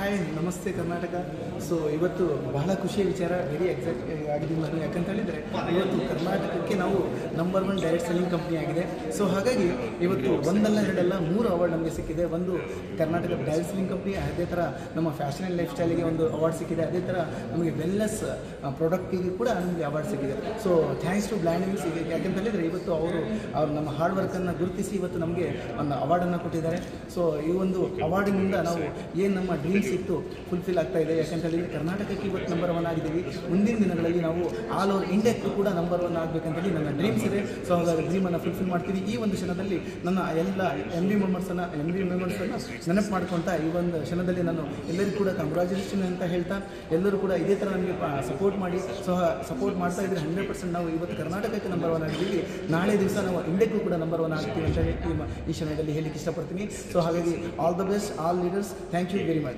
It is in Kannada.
ಹಾಯ್ ನಮಸ್ತೆ ಕರ್ನಾಟಕ. ಸೊ ಇವತ್ತು ಬಹಳ ಖುಷಿಯ ವಿಚಾರ, ವೆರಿ ಎಕ್ಸೈಟ್ ಆಗಿದ್ದೀನಿ ನಾನು. ಯಾಕಂತ ಹೇಳಿದರೆ ಇವತ್ತು ಕರ್ನಾಟಕಕ್ಕೆ ನಾವು ನಂಬರ್ 1 ಡೈರೆಕ್ಟ್ ಸೆಲ್ಲಿಂಗ್ ಕಂಪ್ನಿ ಆಗಿದೆ. ಸೊ ಹಾಗಾಗಿ ಇವತ್ತು ಒಂದಲ್ಲ ಎರಡಲ್ಲ 3 ಅವಾರ್ಡ್ ನಮಗೆ ಸಿಕ್ಕಿದೆ. ಒಂದು ಕರ್ನಾಟಕ ಡೈರೆಕ್ಟ್ ಸೆಲ್ಲಿಂಗ್ ಕಂಪ್ನಿ, ಅದೇ ಥರ ನಮ್ಮ ಫ್ಯಾಷನ್ ಆ್ಯಂಡ್ ಲೈಫ್ ಸ್ಟೈಲಿಗೆ ಒಂದು ಅವಾರ್ಡ್ ಸಿಕ್ಕಿದೆ. ಅದೇ ಥರ ನಮಗೆ ವೆಲ್ನೆಸ್ ಪ್ರಾಡಕ್ಟಿಗೆ ಕೂಡ ನಮಗೆ ಅವಾರ್ಡ್ ಸಿಕ್ಕಿದೆ. So thanks to bland news. ಯಾಕಂತ ಹೇಳಿದರೆ ಇವತ್ತು ಅವರು ನಮ್ಮ ಹಾರ್ಡ್ ವರ್ಕನ್ನು ಗುರುತಿಸಿ ಇವತ್ತು ನಮಗೆ ಒಂದು ಅವಾರ್ಡನ್ನು ಕೊಟ್ಟಿದ್ದಾರೆ. ಸೊ ಈ ಒಂದು ಅವಾರ್ಡಿನಿಂದ ನಾವು ಏನು ನಮ್ಮ ಡ್ರೀಮ್ಸ್ ಇತ್ತು ಫುಲ್ಫಿಲ್ ಆಗ್ತಾ ಇದೆ. ಯಾಕಂತ ಹೇಳಿದರೆ ಕರ್ನಾಟಕಕ್ಕೆ ಇವತ್ತು ನಂಬರ್ 1 ಆಗಿದ್ದೀವಿ. ಮುಂದಿನ ದಿನಗಳಲ್ಲಿ ನಾವು ಆಲ್ ಓವರ್ ಇಂಡಿಯಾಕ್ಕೂ ಕೂಡ ನಂಬರ್ 1 ಆಗಬೇಕಂತೇಳಿ ನನ್ನ ಡ್ರೀಮ್ಸ್ ಇದೆ. ಸೊ ಹಾಗಾಗಿ ಡ್ರೀಮನ್ನು ಫುಲ್ಫಿಲ್ ಮಾಡ್ತೀವಿ. ಈ ಒಂದು ಕ್ಷಣದಲ್ಲಿ ನನ್ನ ಎಲ್ಲ ಎಮ್ ಡಿ ಮೆಂಬರ್ಸನ್ನು ನೆನಪು ಮಾಡ್ಕೊತಾ ಈ ಒಂದು ಕ್ಷಣದಲ್ಲಿ ನಾನು ಎಲ್ಲರಿಗೂ ಕೂಡ ಕಂಗ್ರ್ಯಾಚುಲೇಷನ್ ಅಂತ ಹೇಳ್ತಾ, ಎಲ್ಲರೂ ಕೂಡ ಇದೇ ಥರ ನಮಗೆ ಸಪೋರ್ಟ್ ಮಾಡಿ. ಸೊ ಸಪೋರ್ಟ್ ಮಾಡ್ತಾ ಇದ್ದರೆ 100% ನಾವು ಇವತ್ತು ಕರ್ನಾಟಕಕ್ಕೆ ನಂಬರ್ 1 ಆಗಿದ್ದೀವಿ. ನಾಳೆ ದಿವಸ ನಾವು ಇಂಡಿಯಾಕ್ಕೂ ಕೂಡ ನಂಬರ್ 1 ಆಗ್ತೀವಿ ಅಂತ ಈ ಕ್ಷಣದಲ್ಲಿ ಹೇಳಲಿಕ್ಕೆ ಇಷ್ಟಪಡ್ತೀನಿ. ಸೊ ಹಾಗಾಗಿ all the best all leaders. Thank you very much.